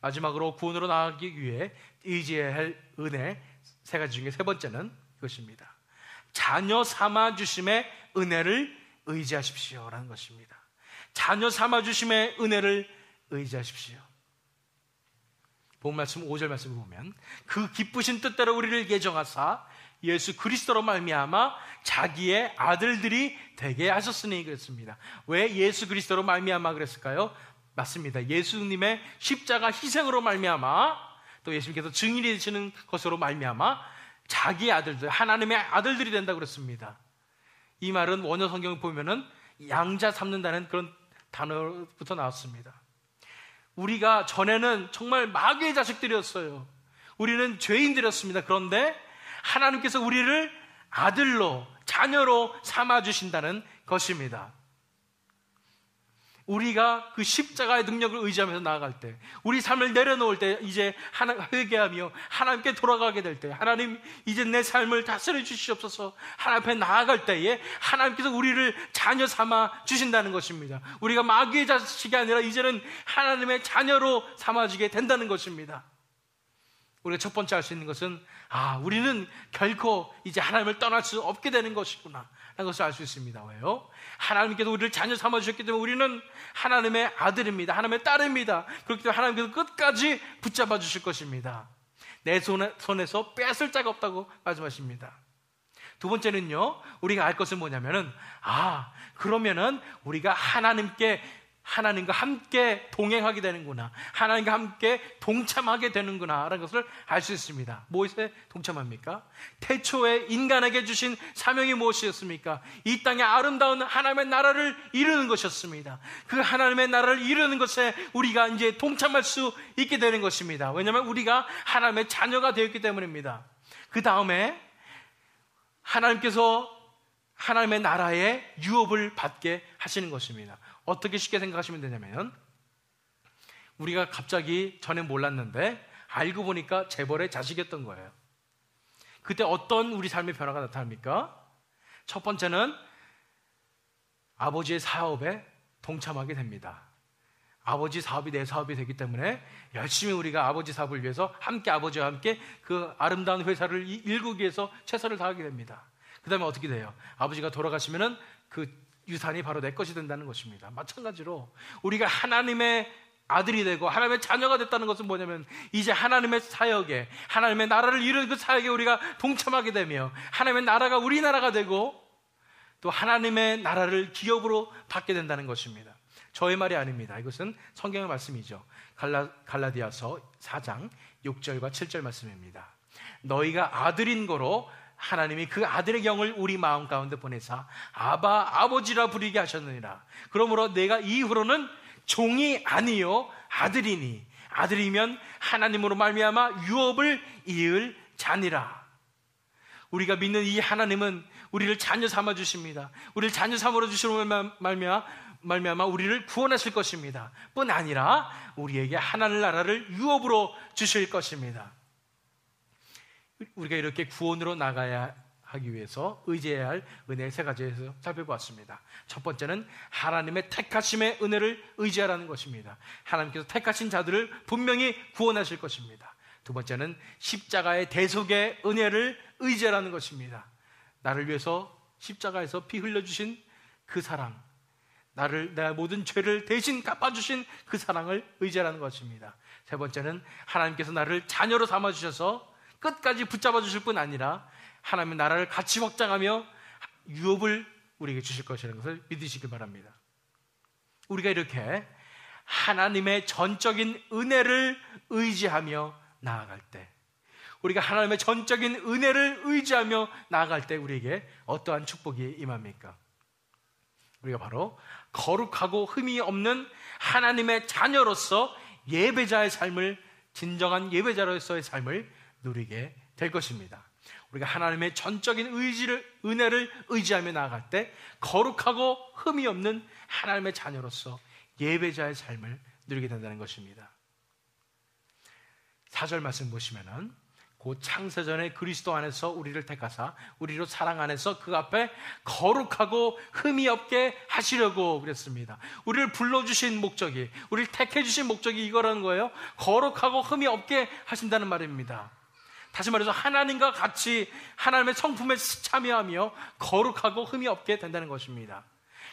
마지막으로 구원으로 나아가기 위해 의지해야 할 은혜 세 가지 중에 세 번째는 이것입니다. 자녀 삼아주심의 은혜를 의지하십시오라는 것입니다. 자녀 삼아주심의 은혜를 의지하십시오. 본 말씀 5절 말씀을 보면 그 기쁘신 뜻대로 우리를 예정하사 예수 그리스도로 말미암아 자기의 아들들이 되게 하셨으니 그랬습니다. 왜 예수 그리스도로 말미암아 그랬을까요? 맞습니다. 예수님의 십자가 희생으로 말미암아, 또 예수님께서 증인이 되시는 것으로 말미암아 자기의 아들들, 하나님의 아들들이 된다고 그랬습니다. 이 말은 원어 성경을 보면은 양자 삼는다는 그런 단어부터 나왔습니다. 우리가 전에는 정말 마귀의 자식들이었어요. 우리는 죄인들이었습니다. 그런데 하나님께서 우리를 아들로, 자녀로 삼아주신다는 것입니다. 우리가 그 십자가의 능력을 의지하면서 나아갈 때, 우리 삶을 내려놓을 때, 이제 회개하며 하나님께 돌아가게 될 때, 하나님 이제 내 삶을 다스려 주시옵소서 하나님 앞에 나아갈 때에 하나님께서 우리를 자녀 삼아 주신다는 것입니다. 우리가 마귀의 자식이 아니라 이제는 하나님의 자녀로 삼아지게 된다는 것입니다. 우리가 첫 번째 알 수 있는 것은 우리는 결코 이제 하나님을 떠날 수 없게 되는 것이구나 라는 것을 알 수 있습니다. 왜요? 하나님께서 우리를 자녀 삼아주셨기 때문에 우리는 하나님의 아들입니다. 하나님의 딸입니다. 그렇기 때문에 하나님께서 끝까지 붙잡아 주실 것입니다. 내 손에서 뺏을 자가 없다고 말씀하십니다. 두 번째는요, 우리가 알 것은 뭐냐면은 그러면은 우리가 하나님과 함께 동행하게 되는구나, 하나님과 함께 동참하게 되는구나 라는 것을 알 수 있습니다. 무엇에 동참합니까? 태초에 인간에게 주신 사명이 무엇이었습니까? 이 땅의 아름다운 하나님의 나라를 이루는 것이었습니다. 그 하나님의 나라를 이루는 것에 우리가 이제 동참할 수 있게 되는 것입니다. 왜냐하면 우리가 하나님의 자녀가 되었기 때문입니다. 그 다음에 하나님께서 하나님의 나라의 유업을 받게 하시는 것입니다. 어떻게 쉽게 생각하시면 되냐면, 우리가 갑자기 전에 몰랐는데 알고 보니까 재벌의 자식이었던 거예요. 그때 어떤 우리 삶의 변화가 나타납니까? 첫 번째는 아버지의 사업에 동참하게 됩니다. 아버지 사업이 내 사업이 되기 때문에 열심히 우리가 아버지 사업을 위해서 함께, 아버지와 함께 그 아름다운 회사를 일구기 위해서 최선을 다하게 됩니다. 그 다음에 어떻게 돼요? 아버지가 돌아가시면은 그 유산이 바로 내 것이 된다는 것입니다. 마찬가지로 우리가 하나님의 아들이 되고 하나님의 자녀가 됐다는 것은 뭐냐면, 이제 하나님의 사역에, 하나님의 나라를 이루는 그 사역에 우리가 동참하게 되며 하나님의 나라가 우리 나라가 되고 또 하나님의 나라를 기업으로 받게 된다는 것입니다. 저의 말이 아닙니다. 이것은 성경의 말씀이죠. 갈라디아서 4장 6절과 7절 말씀입니다. 너희가 아들인 거로 하나님이 그 아들의 영을 우리 마음 가운데 보내사 아버지라 부르게 하셨느니라. 그러므로 내가 이후로는 종이 아니요 아들이니, 아들이면 하나님으로 말미암아 유업을 이을 자니라. 우리가 믿는 이 하나님은 우리를 자녀 삼아 주십니다. 우리를 자녀 삼아 주시는 말미암아 우리를 구원하실 것입니다. 뿐 아니라 우리에게 하나님 나라를 유업으로 주실 것입니다. 우리가 이렇게 구원으로 나가야 하기 위해서 의지해야 할 은혜의 세 가지에서 살펴보았습니다. 첫 번째는 하나님의 택하심의 은혜를 의지하라는 것입니다. 하나님께서 택하신 자들을 분명히 구원하실 것입니다. 두 번째는 십자가의 대속의 은혜를 의지하라는 것입니다. 나를 위해서 십자가에서 피 흘려주신 그 사랑, 내 모든 죄를 대신 갚아주신 그 사랑을 의지하라는 것입니다. 세 번째는 하나님께서 나를 자녀로 삼아주셔서 끝까지 붙잡아 주실 뿐 아니라 하나님의 나라를 같이 확장하며 유업을 우리에게 주실 것이라는 것을 믿으시길 바랍니다. 우리가 이렇게 하나님의 전적인 은혜를 의지하며 나아갈 때, 우리가 하나님의 전적인 은혜를 의지하며 나아갈 때 우리에게 어떠한 축복이 임합니까? 우리가 바로 거룩하고 흠이 없는 하나님의 자녀로서 예배자의 삶을, 진정한 예배자로서의 삶을 누리게 될 것입니다. 우리가 하나님의 전적인 은혜를 의지하며 나아갈 때 거룩하고 흠이 없는 하나님의 자녀로서 예배자의 삶을 누리게 된다는 것입니다. 4절 말씀 보시면은 그 창세전에 그리스도 안에서 우리를 택하사 우리로 사랑 안에서 그 앞에 거룩하고 흠이 없게 하시려고 그랬습니다. 우리를 불러주신 목적이, 우리를 택해주신 목적이 이거라는 거예요. 거룩하고 흠이 없게 하신다는 말입니다. 다시 말해서 하나님과 같이 하나님의 성품에 참여하며 거룩하고 흠이 없게 된다는 것입니다.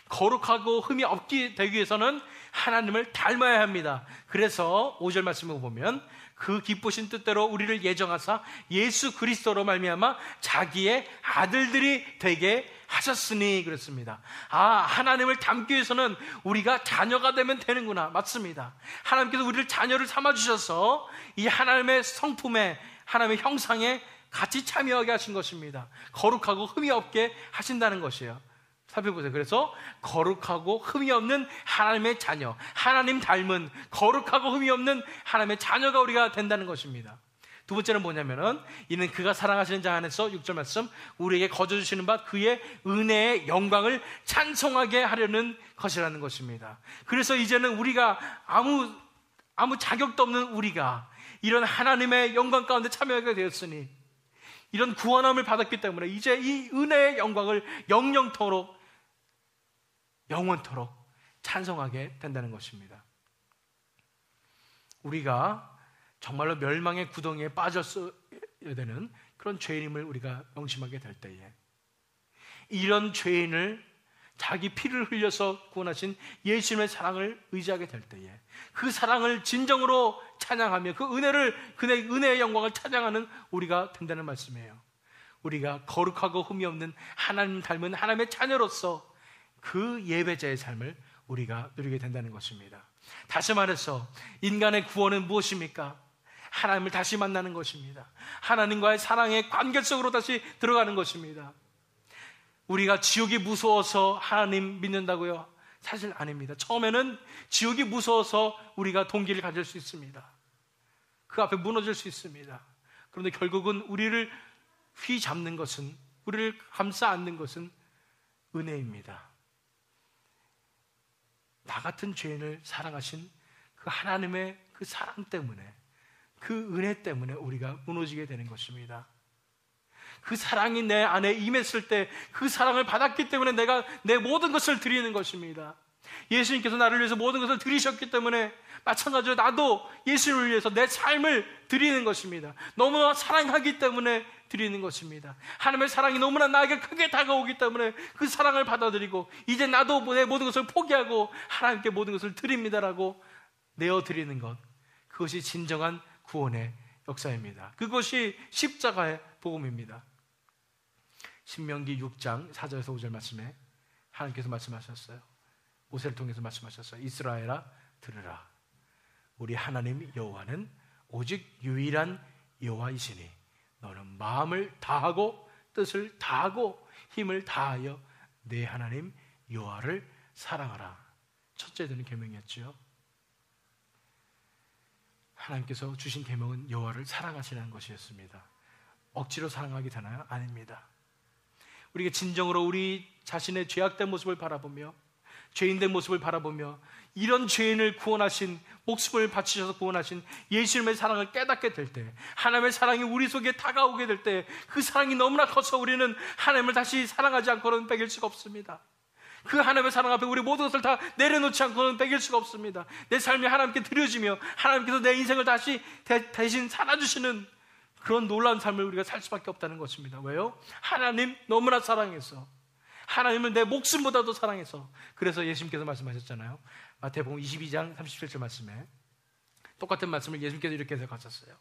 거룩하고 흠이 없게 되기 위해서는 하나님을 닮아야 합니다. 그래서 5절 말씀을 보면 그 기쁘신 뜻대로 우리를 예정하사 예수 그리스도로 말미암아 자기의 아들들이 되게 하셨으니 그랬습니다. 하나님을 닮기 위해서는 우리가 자녀가 되면 되는구나. 맞습니다. 하나님께서 우리를 자녀를 삼아주셔서 이 하나님의 성품에, 하나님의 형상에 같이 참여하게 하신 것입니다. 거룩하고 흠이 없게 하신다는 것이에요. 살펴보세요. 그래서 거룩하고 흠이 없는 하나님의 자녀, 하나님 닮은 거룩하고 흠이 없는 하나님의 자녀가 우리가 된다는 것입니다. 두 번째는 뭐냐면은 이는 그가 사랑하시는 자 안에서 6절 말씀 우리에게 거저주시는 바 그의 은혜의 영광을 찬송하게 하려는 것이라는 것입니다. 그래서 이제는 우리가 아무 자격도 없는 우리가 이런 하나님의 영광 가운데 참여하게 되었으니, 이런 구원함을 받았기 때문에 이제 이 은혜의 영광을 영원토록 찬송하게 된다는 것입니다. 우리가 정말로 멸망의 구덩이에 빠졌어야 되는 그런 죄인임을 우리가 명심하게 될 때에, 이런 죄인을 자기 피를 흘려서 구원하신 예수님의 사랑을 의지하게 될 때에 그 사랑을 진정으로 찬양하며 그 은혜의 영광을 찬양하는 우리가 된다는 말씀이에요. 우리가 거룩하고 흠이 없는 하나님 닮은 하나님의 자녀로서 그 예배자의 삶을 우리가 누리게 된다는 것입니다. 다시 말해서 인간의 구원은 무엇입니까? 하나님을 다시 만나는 것입니다. 하나님과의 사랑의 관계 속으로 다시 들어가는 것입니다. 우리가 지옥이 무서워서 하나님 믿는다고요? 사실 아닙니다. 처음에는 지옥이 무서워서 우리가 동기를 가질 수 있습니다. 그 앞에 무너질 수 있습니다. 그런데 결국은 우리를 휘잡는 것은, 우리를 감싸 안는 것은 은혜입니다. 나 같은 죄인을 사랑하신 그 하나님의 그 사랑 때문에, 그 은혜 때문에 우리가 무너지게 되는 것입니다. 그 사랑이 내 안에 임했을 때 그 사랑을 받았기 때문에 내가 내 모든 것을 드리는 것입니다. 예수님께서 나를 위해서 모든 것을 드리셨기 때문에 마찬가지로 나도 예수님을 위해서 내 삶을 드리는 것입니다. 너무나 사랑하기 때문에 드리는 것입니다. 하나님의 사랑이 너무나 나에게 크게 다가오기 때문에 그 사랑을 받아들이고 이제 나도 내 모든 것을 포기하고 하나님께 모든 것을 드립니다라고 내어드리는 것, 그것이 진정한 구원의 역사입니다. 그것이 십자가의 복음입니다. 신명기 6장 4절에서 5절 말씀에 하나님께서 말씀하셨어요. 모세를 통해서 말씀하셨어요. 이스라엘아 들으라. 우리 하나님 여호와는 오직 유일한 여호와이시니 너는 마음을 다하고 뜻을 다하고 힘을 다하여 내 하나님 여호와를 사랑하라. 첫째 되는 계명이었죠. 하나님께서 주신 계명은 여호와를 사랑하시라는 것이었습니다. 억지로 사랑하기 되나요? 아닙니다. 우리가 진정으로 우리 자신의 죄악된 모습을 바라보며 죄인된 모습을 바라보며 이런 죄인을 구원하신, 목숨을 바치셔서 구원하신 예수님의 사랑을 깨닫게 될 때, 하나님의 사랑이 우리 속에 다가오게 될 때 그 사랑이 너무나 커서 우리는 하나님을 다시 사랑하지 않고는 배길 수가 없습니다. 그 하나님의 사랑 앞에 우리 모든 것을 다 내려놓지 않고는 배길 수가 없습니다. 내 삶이 하나님께 드려지며 하나님께서 내 인생을 다시 대신 살아주시는 그런 놀라운 삶을 우리가 살 수밖에 없다는 것입니다. 왜요? 하나님 너무나 사랑해서, 하나님을 내 목숨보다도 사랑해서. 그래서 예수님께서 말씀하셨잖아요. 마태복음 22장 37절 말씀에 똑같은 말씀을 예수님께서 이렇게 해서 가셨어요.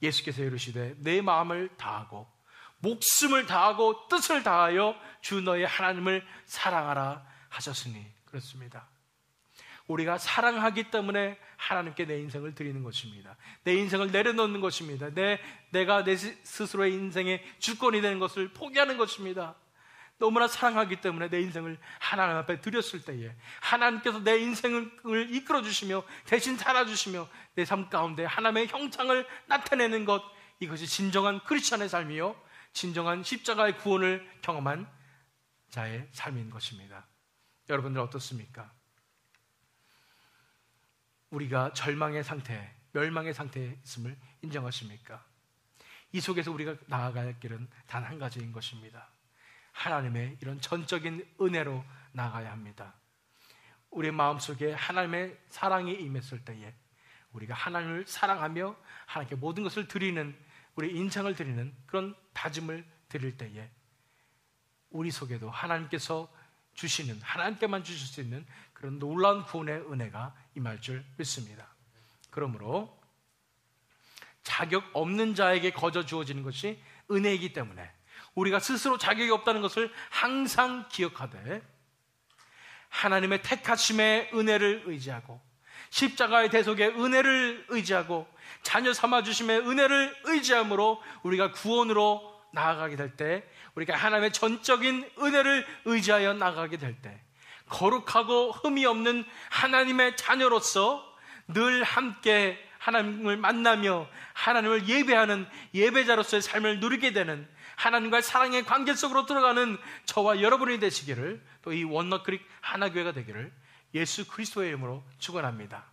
예수께서 이르시되 내 마음을 다하고 목숨을 다하고 뜻을 다하여 주 너의 하나님을 사랑하라 하셨으니. 그렇습니다. 우리가 사랑하기 때문에 하나님께 내 인생을 드리는 것입니다. 내 인생을 내려놓는 것입니다. 내가 내 스스로의 인생의 주권이 되는 것을 포기하는 것입니다. 너무나 사랑하기 때문에 내 인생을 하나님 앞에 드렸을 때에 하나님께서 내 인생을 이끌어 주시며 대신 살아주시며 내 삶 가운데 하나님의 형상을 나타내는 것, 이것이 진정한 크리스천의 삶이요 진정한 십자가의 구원을 경험한 자의 삶인 것입니다. 여러분들 어떻습니까? 우리가 절망의 상태, 멸망의 상태에 있음을 인정하십니까? 이 속에서 우리가 나아갈 길은 단 한 가지인 것입니다. 하나님의 이런 전적인 은혜로 나아가야 합니다. 우리 마음속에 하나님의 사랑이 임했을 때에 우리가 하나님을 사랑하며 하나님께 모든 것을 드리는, 우리 인생을 드리는 그런 다짐을 드릴 때에 우리 속에도 하나님께서 주시는, 하나님께만 주실 수 있는 그런 놀라운 구원의 은혜가 임할 줄 믿습니다. 그러므로 자격 없는 자에게 거저 주어지는 것이 은혜이기 때문에 우리가 스스로 자격이 없다는 것을 항상 기억하되 하나님의 택하심의 은혜를 의지하고 십자가의 대속의 은혜를 의지하고 자녀 삼아주심의 은혜를 의지함으로 우리가 구원으로 나아가게 될 때, 우리가 하나님의 전적인 은혜를 의지하여 나아가게 될 때 거룩하고 흠이 없는 하나님의 자녀로서 늘 함께 하나님을 만나며 하나님을 예배하는 예배자로서의 삶을 누리게 되는, 하나님과의 사랑의 관계 속으로 들어가는 저와 여러분이 되시기를, 또 이 원너크릭 하나교회가 되기를 예수 그리스도의 이름으로 축원합니다.